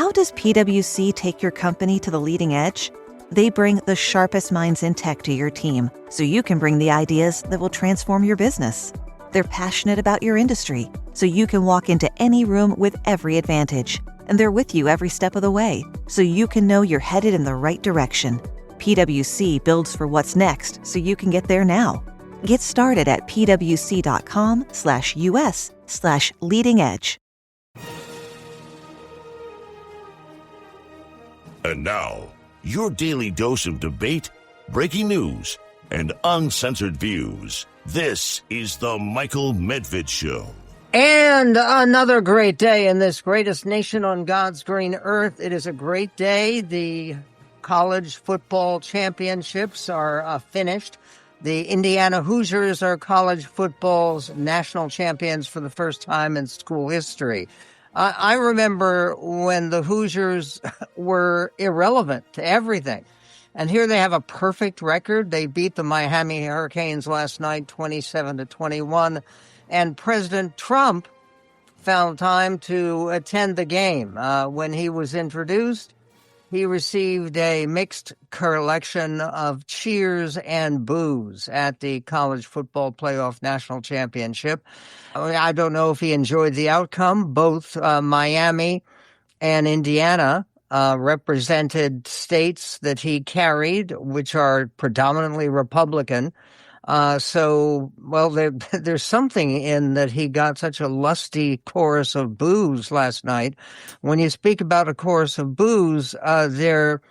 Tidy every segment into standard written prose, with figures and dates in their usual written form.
How does PwC take your company to the leading edge? They bring the sharpest minds in tech to your team, so you can bring the ideas that will transform your business. They're passionate about your industry, so you can walk into any room with every advantage. And they're with you every step of the way, so you can know you're headed in the right direction. PwC builds for what's next, so you can get there now. Get started at pwc.com/us/leading edge. And now, your daily dose of debate, breaking news, and uncensored views. This is the Michael Medved Show. And another great day in this greatest nation on God's green earth. It is a great day. The college football championships are finished. The Indiana Hoosiers are college football's national champions for the first time in school history. I remember when the Hoosiers were irrelevant to everything. And here they have a perfect record. They beat the Miami Hurricanes last night, 27-21. And President Trump found time to attend the game. When he was introduced, he received a mixed collection of cheers and boos at the College Football Playoff National Championship. I don't know if he enjoyed the outcome. Both Miami and Indiana represented states that he carried, which are predominantly Republican. There's something in that he got such a lusty chorus of boos last night. When you speak about a chorus of boos, there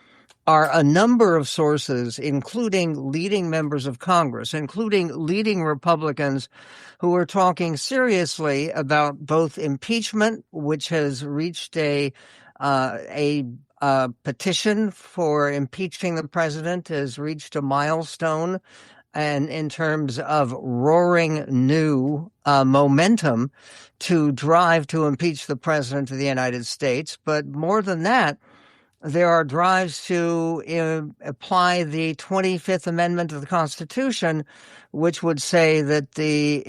are a number of sources, including leading members of Congress, including leading Republicans, who are talking seriously about both impeachment, which has reached a petition for impeaching the president has reached a milestone, and in terms of roaring new momentum to drive to impeach the president of the United States. But more than that, there are drives to apply the 25th Amendment of the Constitution, which would say that the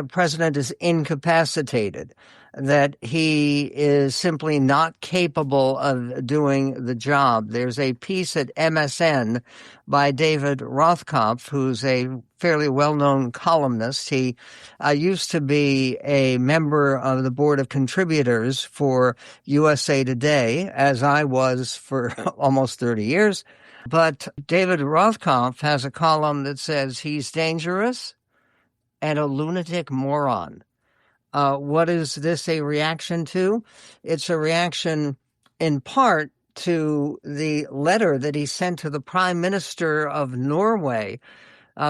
president is incapacitated, that he is simply not capable of doing the job. There's a piece at MSN by David Rothkopf, who's a fairly well-known columnist. He used to be a member of the board of contributors for USA Today, as I was for almost 30 years. But David Rothkopf has a column that says he's dangerous and a lunatic moron. What is this a reaction to? It's a reaction in part to the letter that he sent to the Prime Minister of Norway,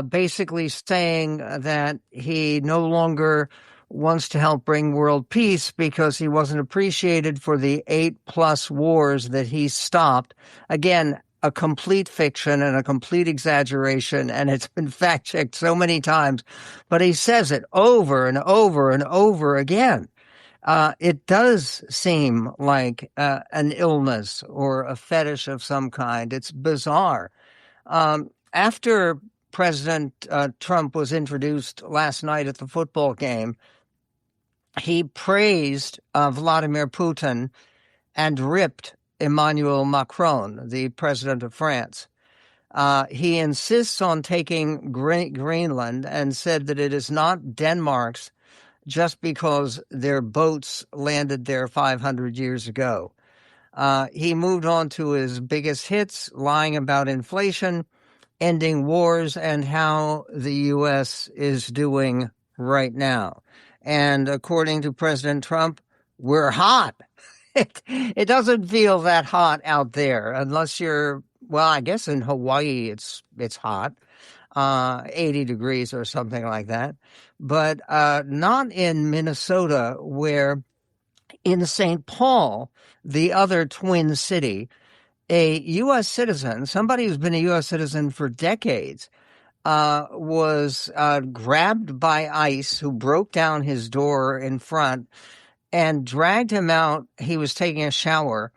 basically saying that he no longer wants to help bring world peace because he wasn't appreciated for the 8+ wars that he stopped. Again, a complete fiction and a complete exaggeration, and it's been fact-checked so many times, but he says it over and over and over again. It does seem like an illness or a fetish of some kind. It's bizarre. After President Trump was introduced last night at the football game, he praised Vladimir Putin and ripped Emmanuel Macron, the president of France. He insists on taking Greenland and said that it is not Denmark's just because their boats landed there 500 years ago. He moved on to his biggest hits, lying about inflation, ending wars, and how the U.S. is doing right now. And according to President Trump, we're hot. It doesn't feel that hot out there unless you're, well, I guess in Hawaii it's hot, 80 degrees or something like that. But not in Minnesota, where in St. Paul, the other twin city, a U.S. citizen, somebody who's been a U.S. citizen for decades, was grabbed by ICE, who broke down his door in front and dragged him out. He was taking a shower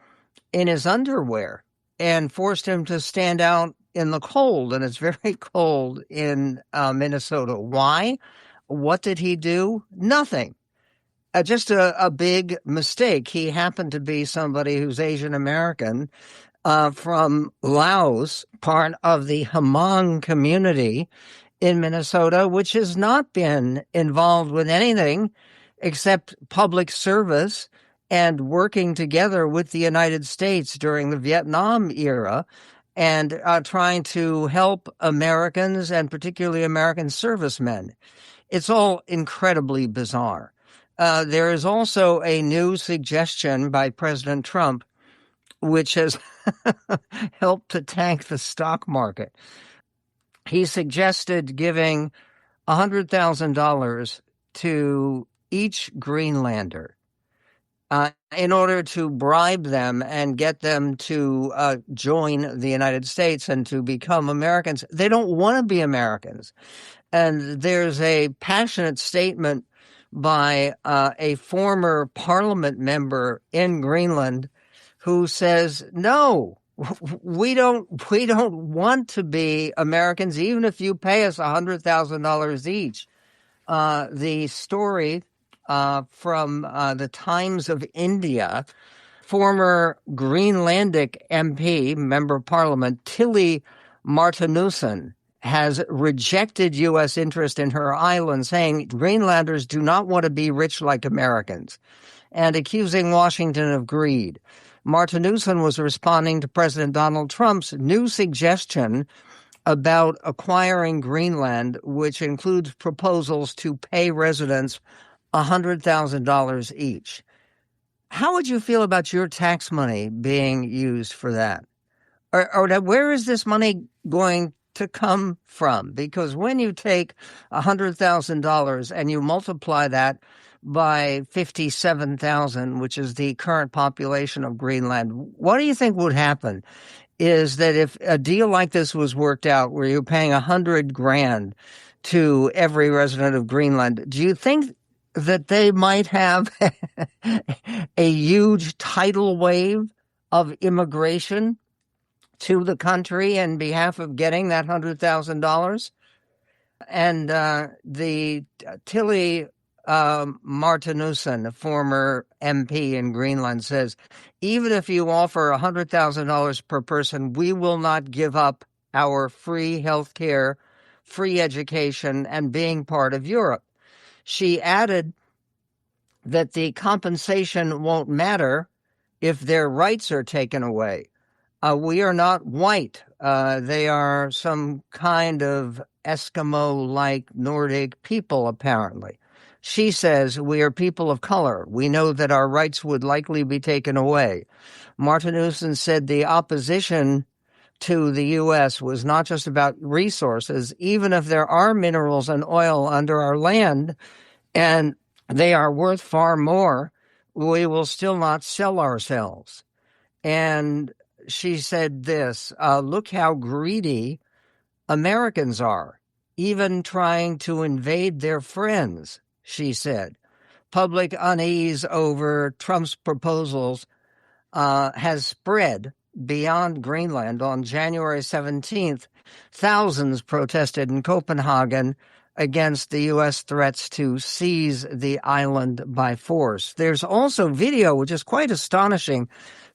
in his underwear and forced him to stand out in the cold. And it's very cold in Minnesota. Why? What did he do? Nothing. just a big mistake. He happened to be somebody who's Asian American from Laos, part of the Hmong community in Minnesota, which has not been involved with anything except public service and working together with the United States during the Vietnam era and trying to help Americans and particularly American servicemen. It's all incredibly bizarre. There is also a new suggestion by President Trump, which has helped to tank the stock market. He suggested giving $100,000 to each Greenlander in order to bribe them and get them to join the United States and to become Americans. They don't want to be Americans. And there's a passionate statement by a former parliament member in Greenland who says, no, we don't want to be Americans, even if you pay us $100,000 each. The story from the Times of India, former Greenlandic MP, Member of Parliament, Tilly Martinussen, has rejected U.S. interest in her island, saying Greenlanders do not want to be rich like Americans, and accusing Washington of greed. Martinussen was responding to President Donald Trump's new suggestion about acquiring Greenland, which includes proposals to pay residents $100,000 each. How would you feel about your tax money being used for that? Or where is this money going to come from? Because when you take $100,000 and you multiply that by 57,000, which is the current population of Greenland, what do you think would happen? Is that if a deal like this was worked out where you're paying $100,000 to every resident of Greenland, do you think that they might have a huge tidal wave of immigration to the country in behalf of getting that $100,000? And the Tilly Martinussen, a former MP in Greenland, says, even if you offer $100,000 per person, we will not give up our free health care, free education, and being part of Europe. She added that the compensation won't matter if their rights are taken away. We are not white. They are some kind of Eskimo-like Nordic people, apparently. She says, we are people of color. We know that our rights would likely be taken away. Martinussen said the opposition to the U.S. was not just about resources. Even if there are minerals and oil under our land and they are worth far more, we will still not sell ourselves. And she said this, look how greedy Americans are, even trying to invade their friends, she said. Public unease over Trump's proposals has spread beyond Greenland. On January 17th, thousands protested in Copenhagen against the U.S. threats to seize the island by force. There's also video, which is quite astonishing,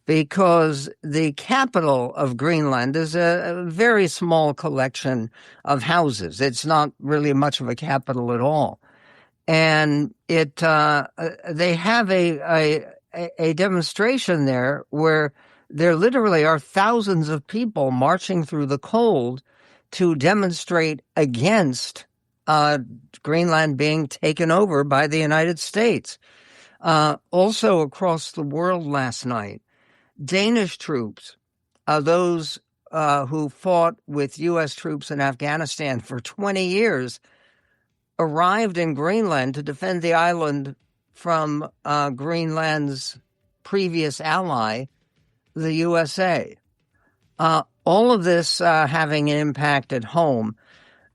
because the capital of Greenland is a very small collection of houses. It's not really much of a capital at all. And they have a demonstration there where there literally are thousands of people marching through the cold to demonstrate against Greenland being taken over by the United States. Also across the world last night, Danish troops, those who fought with U.S. troops in Afghanistan for 20 years, arrived in Greenland to defend the island from Greenland's previous ally, the USA. All of this having an impact at home.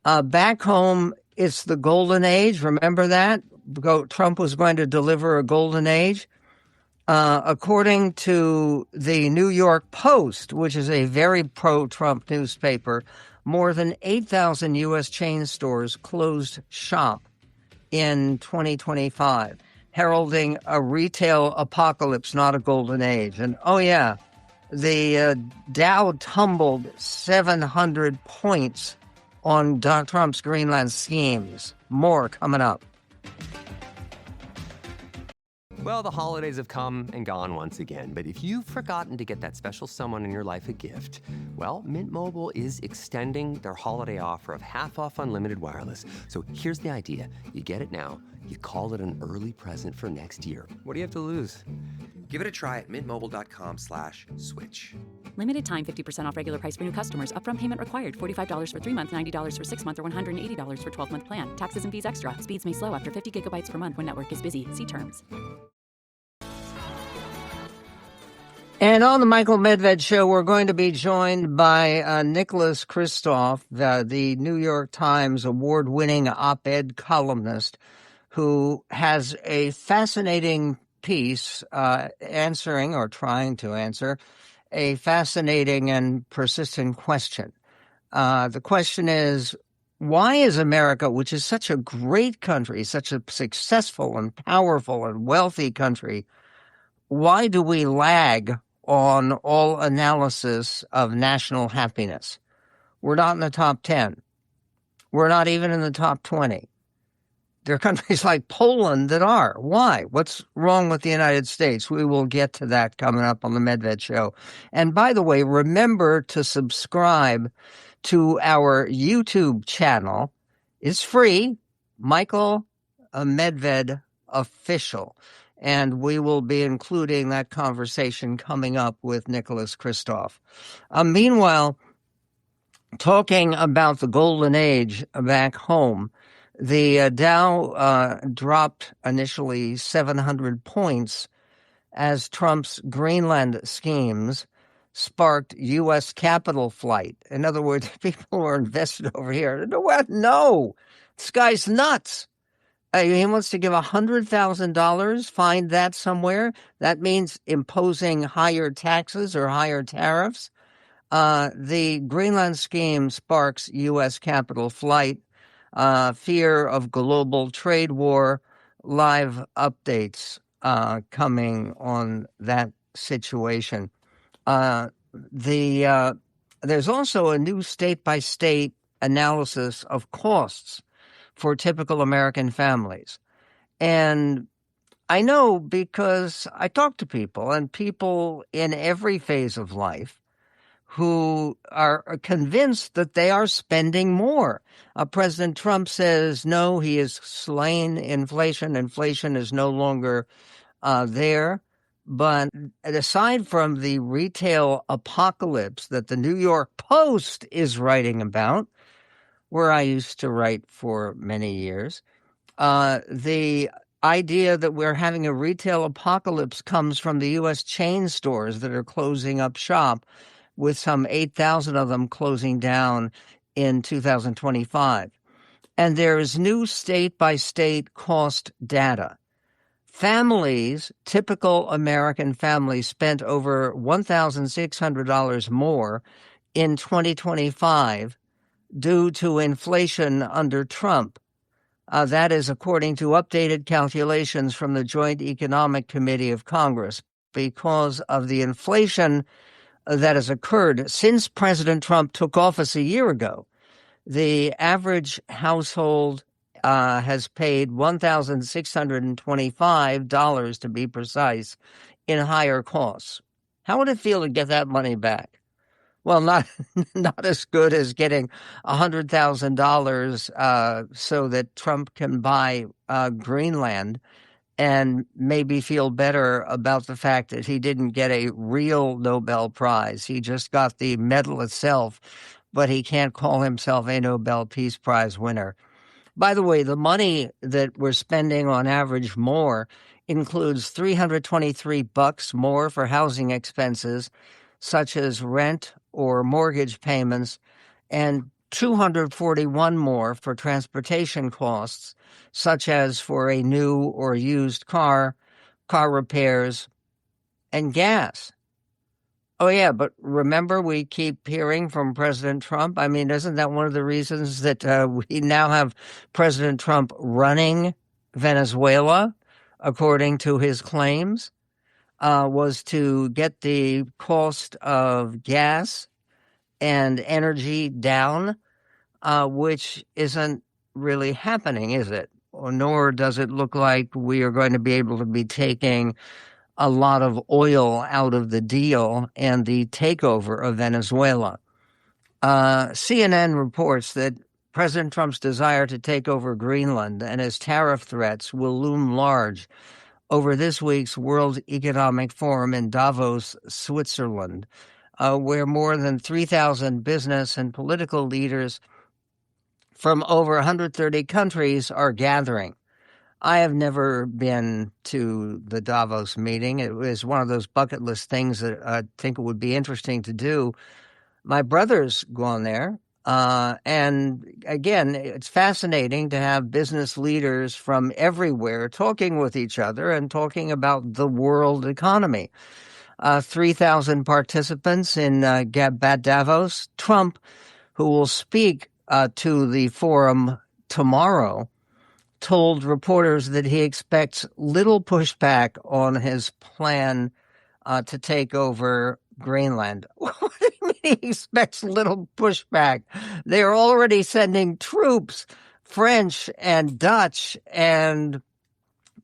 Back home, it's the golden age. Remember that? Trump was going to deliver a golden age. According to the New York Post, which is a very pro-Trump newspaper, more than 8,000 U.S. chain stores closed shop in 2025. heralding a retail apocalypse, not a golden age. And oh yeah, the Dow tumbled 700 points on Donald Trump's Greenland schemes. More coming up. Well, the holidays have come and gone once again, but if you've forgotten to get that special someone in your life a gift, well, Mint Mobile is extending their holiday offer of half off unlimited wireless. So here's the idea. You get it now, you call it an early present for next year. What do you have to lose? Give it a try at mintmobile.com/switch. Limited time 50% off regular price for new customers. Upfront payment required. $45 for 3 months, $90 for 6 months, or $180 for 12-month plan. Taxes and fees extra. Speeds may slow after 50 gigabytes per month when network is busy. See terms. And on the Michael Medved Show, we're going to be joined by Nicholas Kristoff, the New York Times award-winning op-ed columnist, who has a fascinating piece answering or trying to answer a fascinating and persistent question. The question is, why is America, which is such a great country, such a successful and powerful and wealthy country, why do we lag on all analysis of national happiness? We're not in the top 10. We're not even in the top 20. There are countries like Poland that are. Why? What's wrong with the United States? We will get to that coming up on the Medved Show. And by the way, remember to subscribe to our YouTube channel. It's free, Michael Medved Official. And we will be including that conversation coming up with Nicholas Kristoff. Meanwhile, talking about the golden age back home, the Dow dropped initially 700 points as Trump's Greenland schemes sparked U.S. capital flight. In other words, people who are invested over here, no, this guy's nuts. He wants to give $100,000, find that somewhere. That means imposing higher taxes or higher tariffs. The Greenland scheme sparks U.S. capital flight. Fear of global trade war, live updates coming on that situation. There's also a new state-by-state analysis of costs for typical American families. And I know because I talk to people, and people in every phase of life, who are convinced that they are spending more. President Trump says, no, he has slain inflation. Inflation is no longer there. But aside from the retail apocalypse that the New York Post is writing about, where I used to write for many years, the idea that we're having a retail apocalypse comes from the U.S. chain stores that are closing up shop, with some 8,000 of them closing down in 2025. And there is new state-by-state cost data. Families, typical American families, spent over $1,600 more in 2025 due to inflation under Trump. That is according to updated calculations from the Joint Economic Committee of Congress. Because of the inflation that has occurred since President Trump took office a year ago, the average household has paid $1,625, to be precise, in higher costs. How would it feel to get that money back? Well, not as good as getting $100,000 so that Trump can buy Greenland and maybe feel better about the fact that he didn't get a real Nobel Prize. He just got the medal itself, but he can't call himself a Nobel Peace Prize winner. By the way, the money that we're spending on average more includes $323 more for housing expenses, such as rent or mortgage payments, and $241 more for transportation costs, such as for a new or used car, car repairs, and gas. Oh, yeah, but remember, we keep hearing from President Trump. I mean, isn't that one of the reasons that we now have President Trump running Venezuela? according to his claims, was to get the cost of gas and energy down, which isn't really happening, is it? Nor does it look like we are going to be able to be taking a lot of oil out of the deal and the takeover of Venezuela. CNN reports that President Trump's desire to take over Greenland and his tariff threats will loom large over this week's World Economic Forum in Davos, Switzerland, where more than 3,000 business and political leaders from over 130 countries are gathering. I have never been to the Davos meeting. It was one of those bucket list things that I think it would be interesting to do. My brother's gone there. And again, it's fascinating to have business leaders from everywhere talking with each other and talking about the world economy. 3,000 participants in Davos. Trump, who will speak to the forum tomorrow, told reporters that he expects little pushback on his plan to take over Greenland. What do you mean he expects little pushback? They are already sending troops, French and Dutch and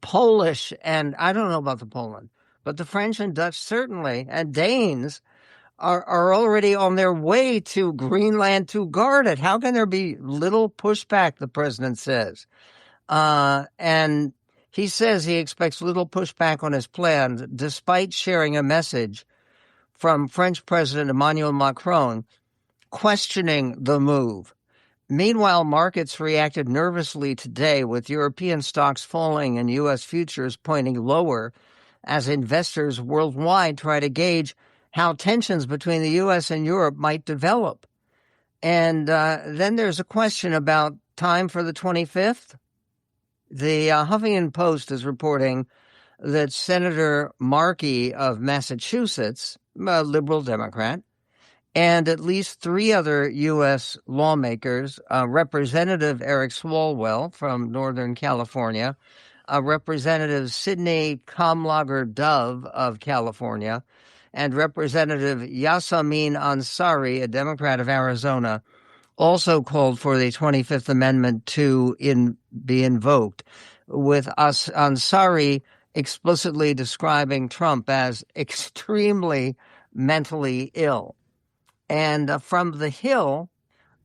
Polish, and I don't know about the Poland, but the French and Dutch certainly, and Danes are already on their way to Greenland to guard it. How can there be little pushback, the president says? And he says he expects little pushback on his plans, despite sharing a message from French President Emmanuel Macron questioning the move. Meanwhile, markets reacted nervously today, with European stocks falling and U.S. futures pointing lower as investors worldwide try to gauge how tensions between the U.S. and Europe might develop. And then there's a question about time for the 25th. The Huffington Post is reporting that Senator Markey of Massachusetts, a liberal Democrat, and at least 3 other U.S. lawmakers, Representative Eric Swalwell from Northern California, Representative Sidney Kamlager-Dove of California, and Representative Yasamin Ansari, a Democrat of Arizona, also called for the 25th Amendment to be invoked, with Ansari explicitly describing Trump as extremely mentally ill. And from the Hill,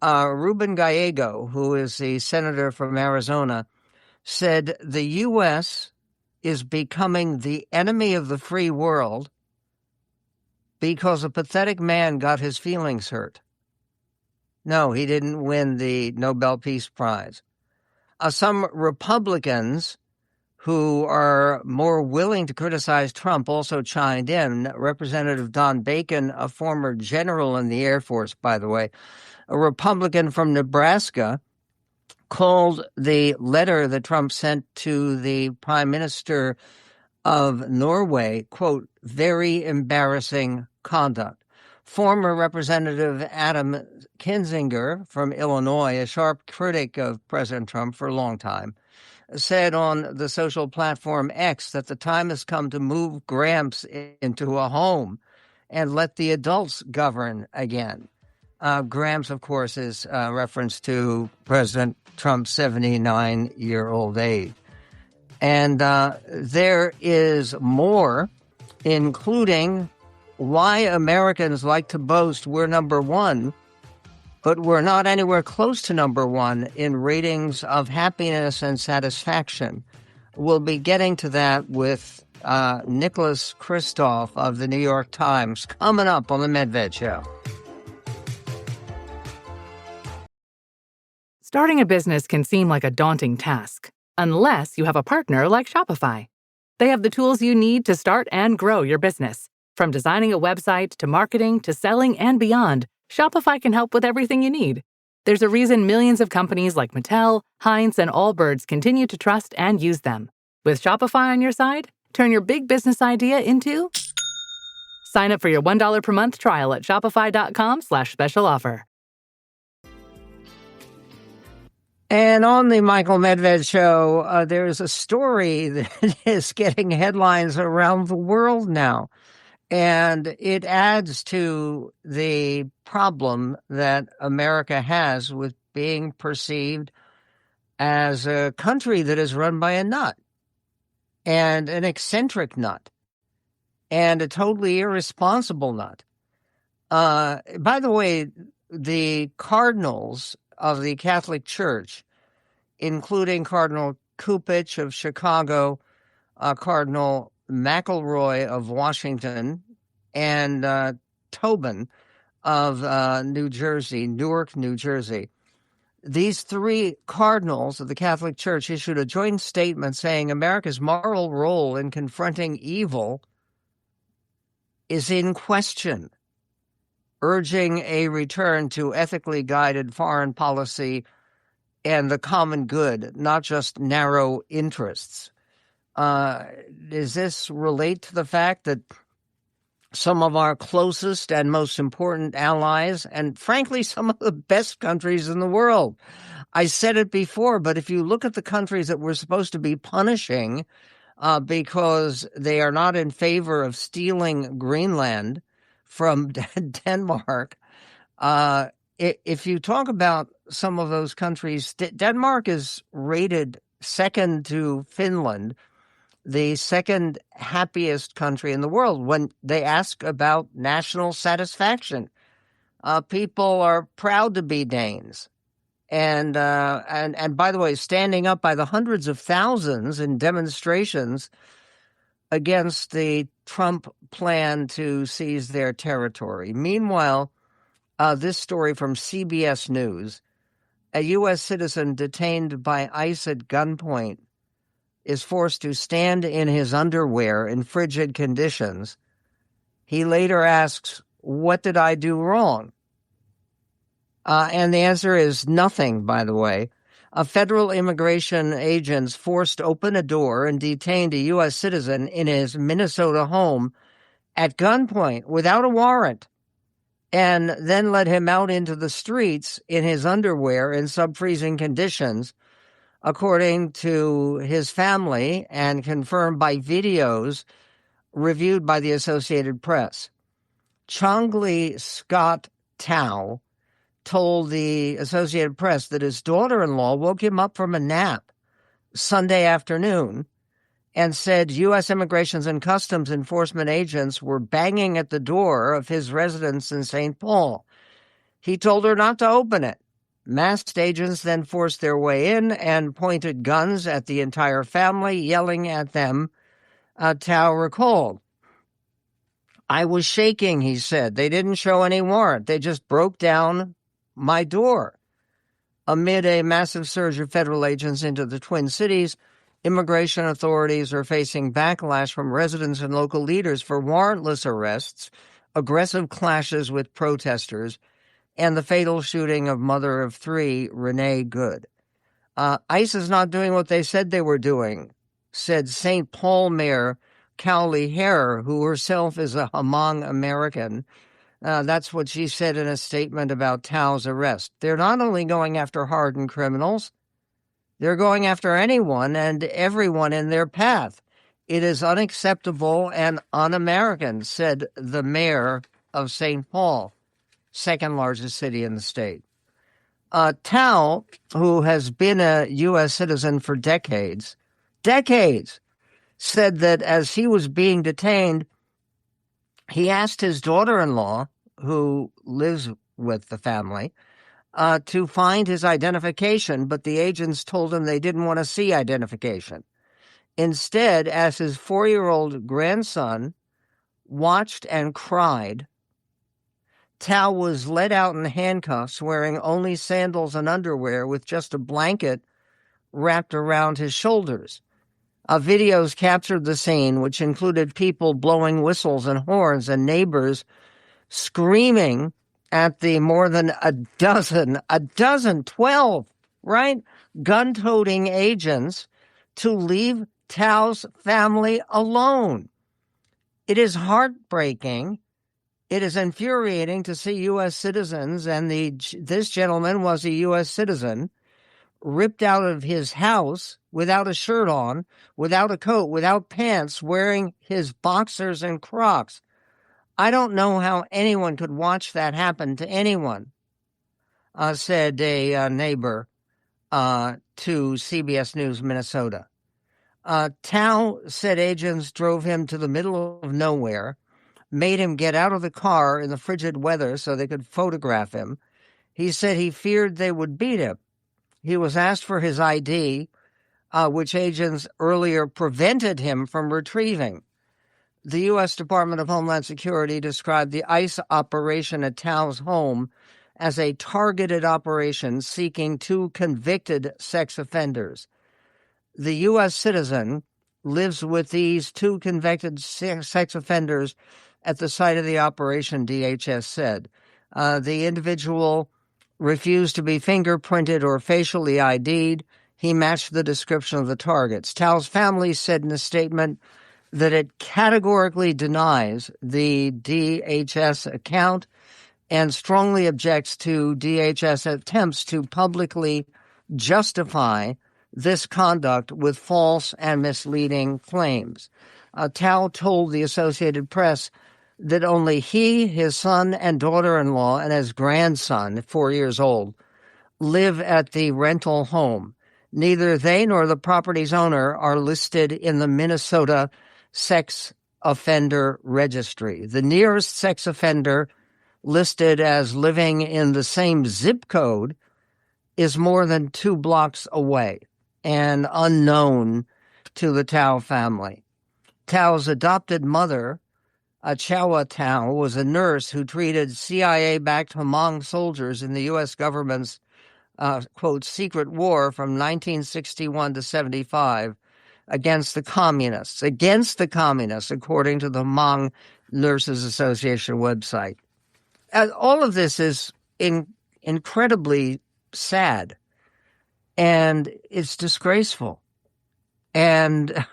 Ruben Gallego, who is the senator from Arizona, said the U.S. is becoming the enemy of the free world because a pathetic man got his feelings hurt. No, he didn't win the Nobel Peace Prize. Some Republicans who are more willing to criticize Trump also chimed in. Representative Don Bacon, a former general in the Air Force, by the way, a Republican from Nebraska, called the letter that Trump sent to the Prime Minister of Norway, quote, very embarrassing conduct. Former Representative Adam Kinzinger from Illinois, a sharp critic of President Trump for a long time, said on the social platform X that the time has come to move Gramps into a home and let the adults govern again. Gramps, of course, is a reference to President Trump's 79-year-old age. And there is more, including why Americans like to boast we're number one, but we're not anywhere close to number one in ratings of happiness and satisfaction. We'll be getting to that with Nicholas Kristoff of the New York Times coming up on the Medved Show. Starting a business can seem like a daunting task, unless you have a partner like Shopify. They have the tools you need to start and grow your business. From designing a website to marketing to selling and beyond, Shopify can help with everything you need. There's a reason millions of companies like Mattel, Heinz, and Allbirds continue to trust and use them. With Shopify on your side, turn your big business idea into... Sign up for your $1 per month trial at shopify.com/special offer. And on the Michael Medved Show, there's a story that is getting headlines around the world now. And it adds to the problem that America has with being perceived as a country that is run by a nut, and an eccentric nut, and a totally irresponsible nut. By the way, the cardinals of the Catholic Church, including Cardinal Kupich of Chicago, Cardinal McElroy of Washington, and Tobin of Newark, New Jersey. These three cardinals of the Catholic Church issued a joint statement saying America's moral role in confronting evil is in question, urging a return to ethically guided foreign policy and the common good, not just narrow interests. Does this relate to the fact that some of our closest and most important allies, and frankly, some of the best countries in the world? I said it before, but if you look at the countries that we're supposed to be punishing because they are not in favor of stealing Greenland from Denmark, if you talk about some of those countries, Denmark is rated second to Finland, the second happiest country in the world when they ask about national satisfaction. People are proud to be Danes. And by the way, standing up by the hundreds of thousands in demonstrations against the Trump plan to seize their territory. Meanwhile, this story from CBS News, a U.S. citizen detained by ICE at gunpoint is forced to stand in his underwear in frigid conditions. He later asks, "What did I do wrong?" And the answer is nothing, by the way. Federal immigration agents forced open a door and detained a U.S. citizen in his Minnesota home at gunpoint without a warrant, and then let him out into the streets in his underwear in sub-freezing conditions, according to his family and confirmed by videos reviewed by the Associated Press. Chongli Scott Tao told the Associated Press that his daughter-in-law woke him up from a nap Sunday afternoon and said U.S. Immigration and Customs Enforcement agents were banging at the door of his residence in St. Paul. He told her not to open it. Masked agents then forced their way in and pointed guns at the entire family, yelling at them, Tao recalled. "I was shaking," he said. "They didn't show any warrant. They just broke down my door." Amid a massive surge of federal agents into the Twin Cities, immigration authorities are facing backlash from residents and local leaders for warrantless arrests, aggressive clashes with protesters, and the fatal shooting of mother of three, Renee Good. ICE is not doing what they said they were doing, said St. Paul Mayor Cowley Hare, who herself is a Hmong American. That's what she said in a statement about Tao's arrest. They're not only going after hardened criminals, they're going after anyone and everyone in their path. It is unacceptable and un-American, said the mayor of St. Paul, second largest city in the state. Tao, who has been a U.S. citizen for decades, said that as he was being detained, he asked his daughter-in-law, who lives with the family, to find his identification, but the agents told him they didn't want to see identification. Instead, as his 4-year-old grandson watched and cried, Tao was led out in handcuffs, wearing only sandals and underwear with just a blanket wrapped around his shoulders. Videos captured the scene, which included people blowing whistles and horns and neighbors screaming at the more than a dozen, 12, right, gun-toting agents to leave Tao's family alone. It is heartbreaking. It is infuriating to see U.S. citizens, and this gentleman was a U.S. citizen, ripped out of his house without a shirt on, without a coat, without pants, wearing his boxers and Crocs. I don't know how anyone could watch that happen to anyone, said a neighbor to CBS News Minnesota. Tao said agents drove him to the middle of nowhere, made him get out of the car in the frigid weather so they could photograph him. He said he feared they would beat him. He was asked for his ID, which agents earlier prevented him from retrieving. The U.S. Department of Homeland Security described the ICE operation at Tao's home as a targeted operation seeking 2 convicted sex offenders. The U.S. citizen lives with these 2 convicted sex offenders at the site of the operation, DHS said. The individual refused to be fingerprinted or facially ID'd. He matched the description of the targets. Tao's family said in a statement that it categorically denies the DHS account and strongly objects to DHS attempts to publicly justify this conduct with false and misleading claims. Tao told the Associated Press that only he, his son and daughter-in-law, and his grandson, 4 years old, live at the rental home. Neither they nor the property's owner are listed in the Minnesota Sex Offender Registry. The nearest sex offender listed as living in the same zip code is more than 2 blocks away and unknown to the Tao family. Tao's adopted mother, Chawa Tao, was a nurse who treated CIA-backed Hmong soldiers in the U.S. government's, quote, secret war from 1961 to 75 against the communists, according to the Hmong Nurses Association website. All of this is incredibly sad, and it's disgraceful. And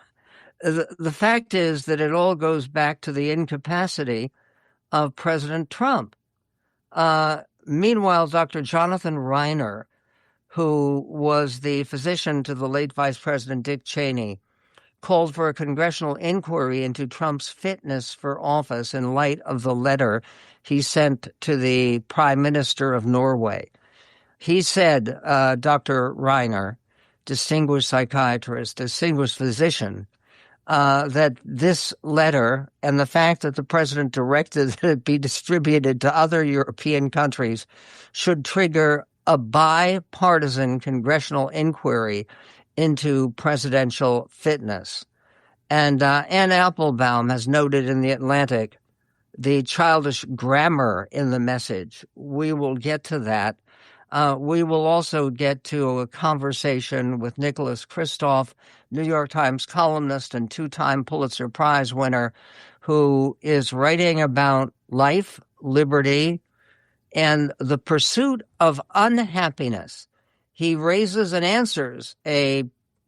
the fact is that it all goes back to the incapacity of President Trump. Meanwhile, Dr. Jonathan Reiner, who was the physician to the late Vice President Dick Cheney, called for a congressional inquiry into Trump's fitness for office in light of the letter he sent to the Prime Minister of Norway. He said, Dr. Reiner, distinguished psychiatrist, distinguished physician, that this letter and the fact that the president directed that it be distributed to other European countries should trigger a bipartisan congressional inquiry into presidential fitness. And Ann Applebaum has noted in The Atlantic the childish grammar in the message. We will get to that. We will also get to a conversation with Nicholas Kristoff, New York Times columnist and 2-time Pulitzer Prize winner, who is writing about life, liberty, and the pursuit of unhappiness. He raises and answers a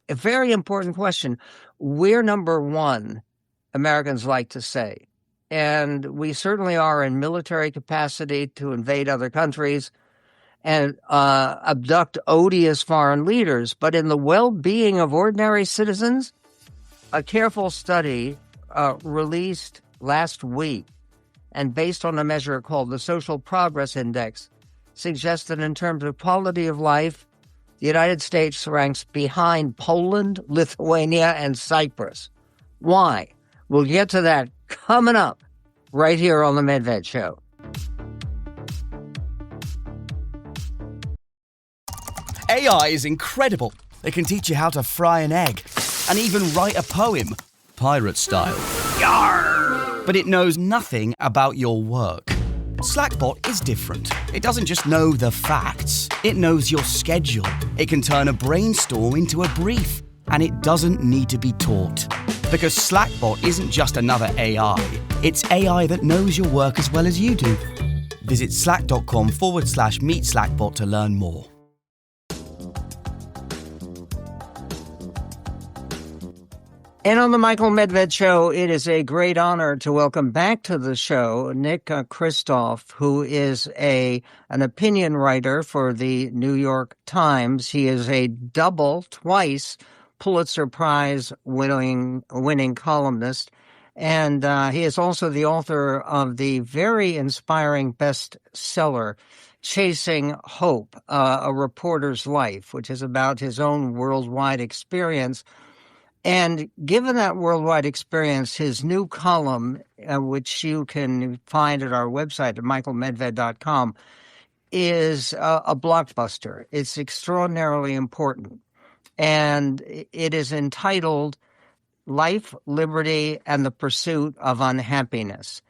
very important question. We're number one, Americans like to say. And we certainly are in military capacity to invade other countries and abduct odious foreign leaders. But in the well-being of ordinary citizens, a careful study released last week and based on a measure called the Social Progress Index suggests that in terms of quality of life, the United States ranks behind Poland, Lithuania, and Cyprus. Why? We'll get to that coming up right here on The Medved Show. AI is incredible. It can teach you how to fry an egg and even write a poem, pirate style. Yarr! But it knows nothing about your work. Slackbot is different. It doesn't just know the facts. It knows your schedule. It can turn a brainstorm into a brief. And it doesn't need to be taught. Because Slackbot isn't just another AI. It's AI that knows your work as well as you do. Visit slack.com/meet Slackbot to learn more. And on the Michael Medved Show, it is a great honor to welcome back to the show Nick Kristoff, who is an opinion writer for the New York Times. He is a twice Pulitzer Prize winning columnist, and he is also the author of the very inspiring bestseller, Chasing Hope, A Reporter's Life, which is about his own worldwide experience. And given that worldwide experience, his new column, which you can find at our website at michaelmedved.com, is a blockbuster. It's extraordinarily important. And it is entitled Life, Liberty, and the Pursuit of Unhappiness.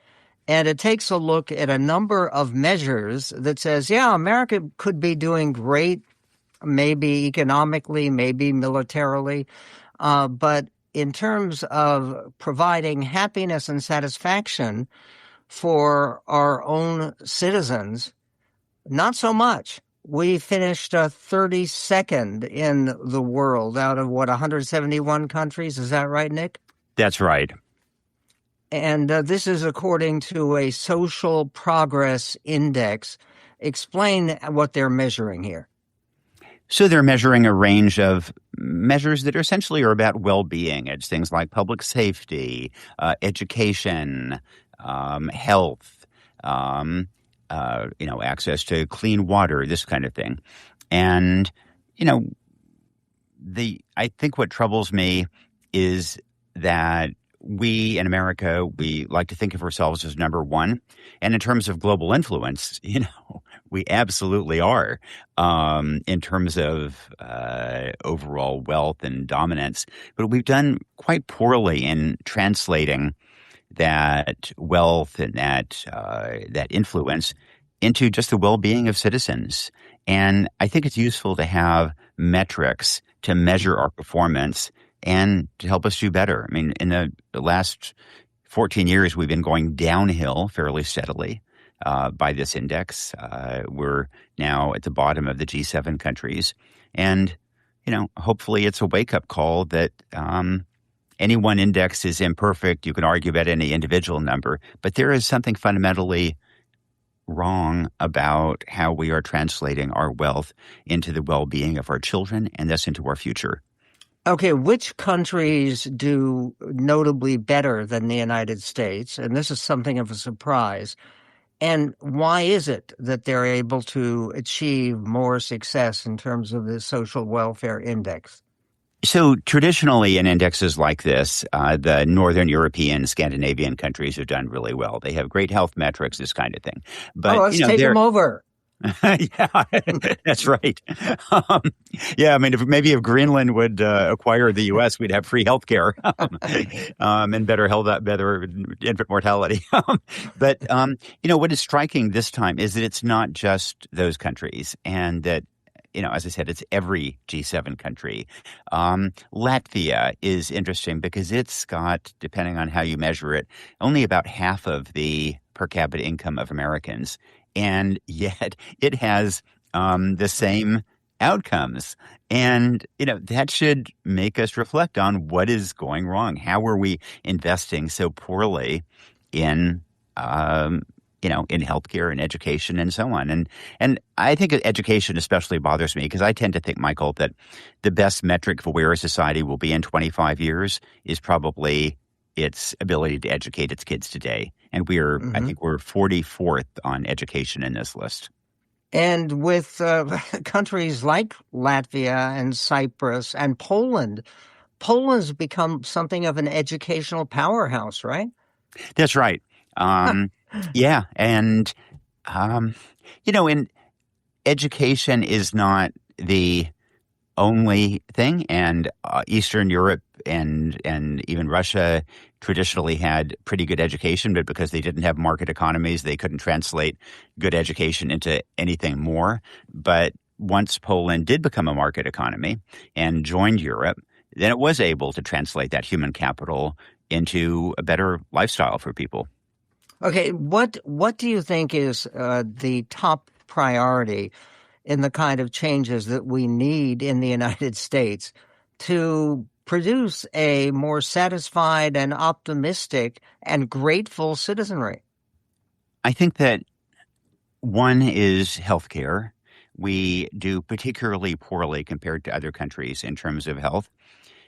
And it takes a look at a number of measures that says, yeah, America could be doing great, maybe economically, maybe militarily, but in terms of providing happiness and satisfaction for our own citizens, not so much. We finished 32nd in the world out of, 171 countries? Is that right, Nick? That's right. And this is according to a social progress index. Explain what they're measuring here. So they're measuring a range of measures that essentially are about well-being. It's things like public safety, education, health, access to clean water, this kind of thing. And, I think what troubles me is that we in America, we like to think of ourselves as number one. And in terms of global influence, we absolutely are in terms of overall wealth and dominance. But we've done quite poorly in translating that wealth and that influence into just the well-being of citizens. And I think it's useful to have metrics to measure our performance and to help us do better. I mean, in the last 14 years, we've been going downhill fairly steadily by this index. We're now at the bottom of the G7 countries. And, hopefully it's a wake-up call that any one index is imperfect. You can argue about any individual number, but there is something fundamentally wrong about how we are translating our wealth into the well-being of our children and thus into our future. Okay, which countries do notably better than the United States? And this is something of a surprise. And why is it that they're able to achieve more success in terms of the social welfare index? So traditionally in indexes like this, the Northern European, Scandinavian countries have done really well. They have great health metrics, this kind of thing. But, let's take them over. Yeah, that's right. If Greenland would acquire the U.S., we'd have free health care and better infant mortality. But what is striking this time is that it's not just those countries, and that, as I said, it's every G7 country. Latvia is interesting because it's got, depending on how you measure it, only about half of the per capita income of Americans. And yet it has the same outcomes. And, that should make us reflect on what is going wrong. How are we investing so poorly in in healthcare and education and so on. And I think education especially bothers me because I tend to think, Michael, that the best metric for where a society will be in 25 years is probably its ability to educate its kids today. And I think we're 44th on education in this list. And with countries like Latvia and Cyprus and Poland's become something of an educational powerhouse, right? That's right. Yeah. And, and education is not the only thing. And Eastern Europe and even Russia traditionally had pretty good education, but because they didn't have market economies, they couldn't translate good education into anything more. But once Poland did become a market economy and joined Europe, then it was able to translate that human capital into a better lifestyle for people. Okay, what do you think is the top priority in the kind of changes that we need in the United States to produce a more satisfied and optimistic and grateful citizenry? I think that one is healthcare. We do particularly poorly compared to other countries in terms of health.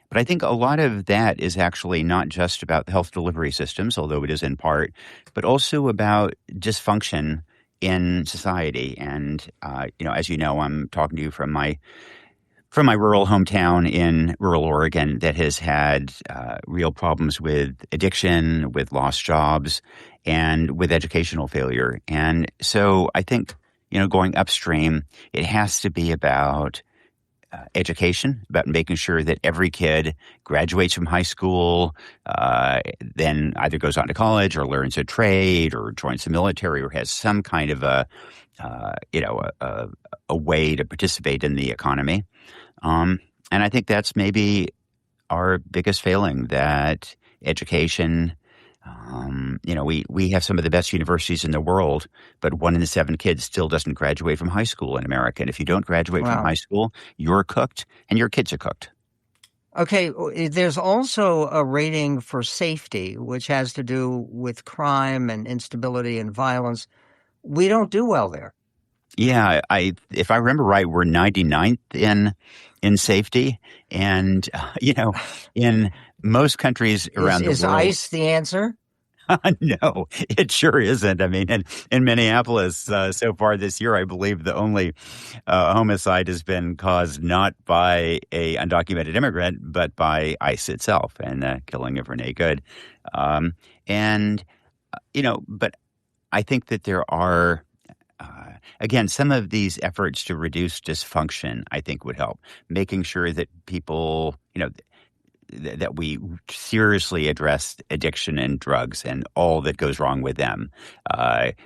But I think a lot of that is actually not just about the health delivery systems, although it is in part, but also about dysfunction in society. And, as you know, I'm talking to you from my rural hometown in rural Oregon that has had real problems with addiction, with lost jobs, and with educational failure. And so I think, going upstream, it has to be about education, about making sure that every kid graduates from high school, then either goes on to college or learns a trade or joins the military or has some kind of a way to participate in the economy. And I think that's maybe our biggest failing, that education. We have some of the best universities in the world, but 1 in 7 kids still doesn't graduate from high school in America. And if you don't graduate from high school, you're cooked and your kids are cooked. Okay, there's also a rating for safety, which has to do with crime and instability and violence. We don't do well there. Yeah, if I remember right, we're 99th in safety, and in most countries around the world. Is ICE the answer? No, it sure isn't. I mean, in Minneapolis, so far this year, I believe the only homicide has been caused not by a undocumented immigrant, but by ICE itself and the killing of Renee Good. But I think that there are, again, some of these efforts to reduce dysfunction, I think, would help. Making sure that people, that we seriously address addiction and drugs and all that goes wrong with them.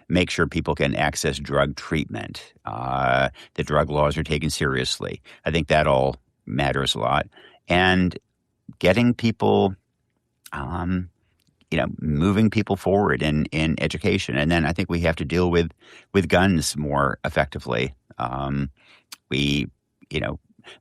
Make sure people can access drug treatment. The drug laws are taken seriously. I think that all matters a lot. And getting people, moving people forward in education. And then I think we have to deal with guns more effectively.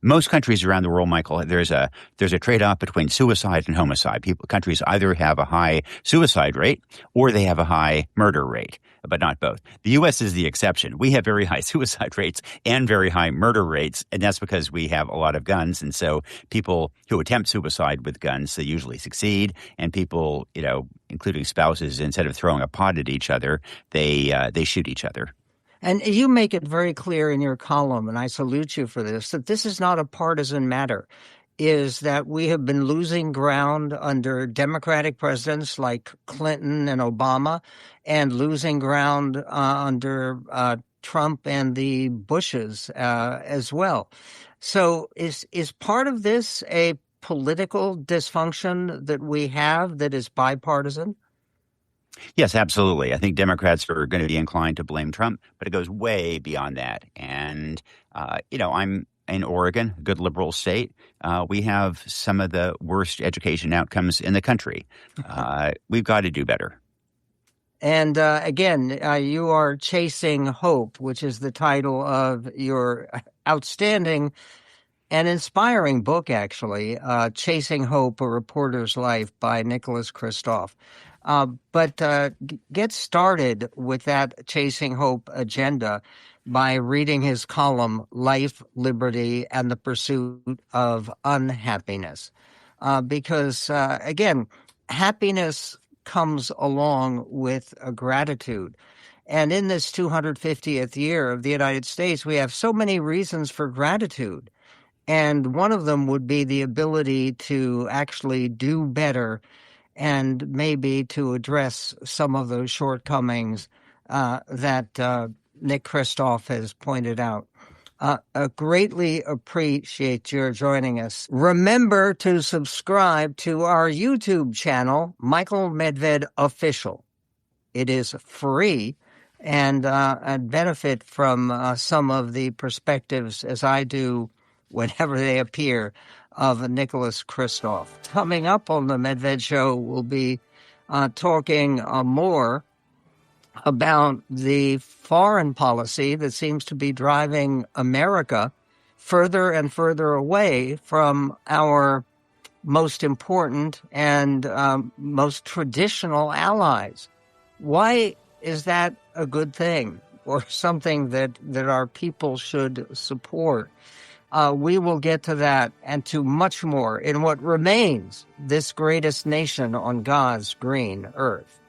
Most countries around the world, Michael, there's a trade-off between suicide and homicide. Countries either have a high suicide rate or they have a high murder rate, but not both. The U.S. is the exception. We have very high suicide rates and very high murder rates, and that's because we have a lot of guns. And so people who attempt suicide with guns, they usually succeed. And people, including spouses, instead of throwing a pot at each other, they shoot each other. And you make it very clear in your column, and I salute you for this, that this is not a partisan matter, is that we have been losing ground under Democratic presidents like Clinton and Obama, and losing ground under Trump and the Bushes as well. So is part of this a political dysfunction that we have that is bipartisan? Yes, absolutely. I think Democrats are going to be inclined to blame Trump, but it goes way beyond that. And, I'm in Oregon, a good liberal state. We have some of the worst education outcomes in the country. We've got to do better. And again, you are Chasing Hope, which is the title of your outstanding and inspiring book, actually, Chasing Hope, A Reporter's Life by Nicholas Kristoff. But get started with that Chasing Hope agenda by reading his column, Life, Liberty, and the Pursuit of Unhappiness. Because, again, happiness comes along with gratitude. And in this 250th year of the United States, we have so many reasons for gratitude. And one of them would be the ability to actually do better and maybe to address some of those shortcomings that Nick Kristoff has pointed out. I greatly appreciate your joining us. Remember to subscribe to our YouTube channel, Michael Medved Official. It is free and benefit from some of the perspectives, as I do whenever they appear, of Nicholas Kristoff. Coming up on the Medved Show, we'll be talking more about the foreign policy that seems to be driving America further and further away from our most important and most traditional allies. Why is that a good thing or something that our people should support? We will get to that and to much more in what remains this greatest nation on God's green earth.